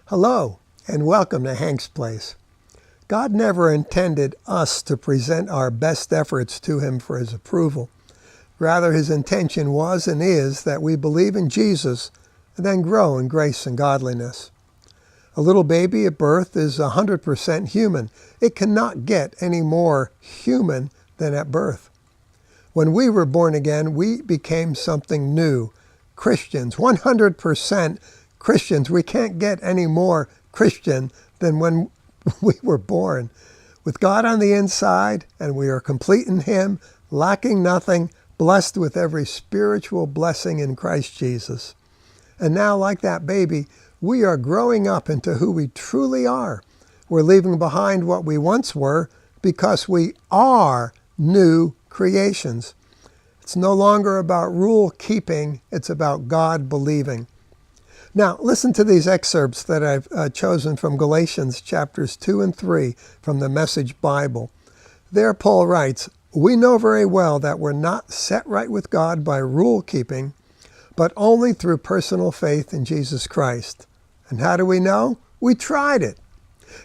Hello, and welcome to Hank's Place. God never intended us to present our best efforts to Him for His approval. Rather, His intention was and is that we believe in Jesus and then grow in grace and godliness. A little baby at birth is 100% human. It cannot get any more human than at birth. When we were born again, we became something new. Christians, 100% Christians. We can't get any more Christian than when we were born. With God on the inside, and we are complete in Him, lacking nothing, blessed with every spiritual blessing in Christ Jesus. And now, like that baby, we are growing up into who we truly are. We're leaving behind what we once were because we are new creations. It's no longer about rule keeping, it's about God believing. Now, listen to these excerpts that I've chosen from Galatians chapters 2 and 3 from the Message Bible. There Paul writes, "We know very well that we're not set right with God by rule keeping, but only through personal faith in Jesus Christ. And how do we know? We tried it.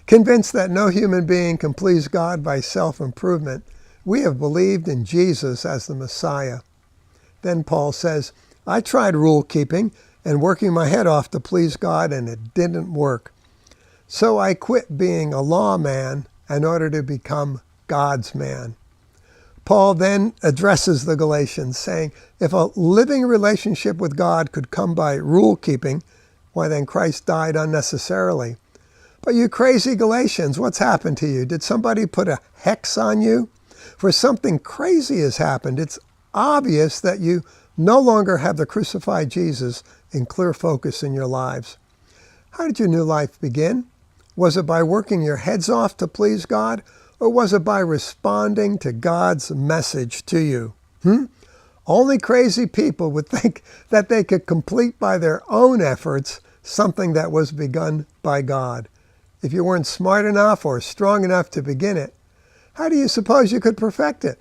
Convinced that no human being can please God by self-improvement, we have believed in Jesus as the Messiah." Then Paul says, "I tried rule keeping and working my head off to please God, and it didn't work. So I quit being a lawman in order to become God's man." Paul then addresses the Galatians, saying, if a living relationship with God could come by rule keeping, why then Christ died unnecessarily. But you crazy Galatians, what's happened to you? Did somebody put a hex on you? For something crazy has happened. It's obvious that you no longer have the crucified Jesus in clear focus in your lives. How did your new life begin? Was it by working your heads off to please God? Or was it by responding to God's message to you? Only crazy people would think that they could complete by their own efforts something that was begun by God. If you weren't smart enough or strong enough to begin it, how do you suppose you could perfect it?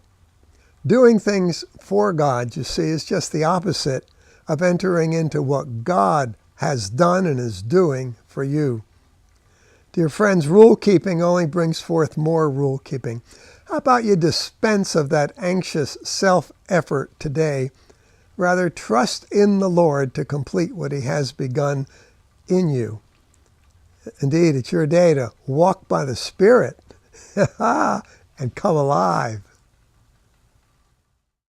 Doing things for God, you see, is just the opposite of entering into what God has done and is doing for you. Dear friends, rule keeping only brings forth more rule keeping. How about you dispense of that anxious self-effort today? Rather, trust in the Lord to complete what He has begun in you. Indeed, it's your day to walk by the Spirit and come alive.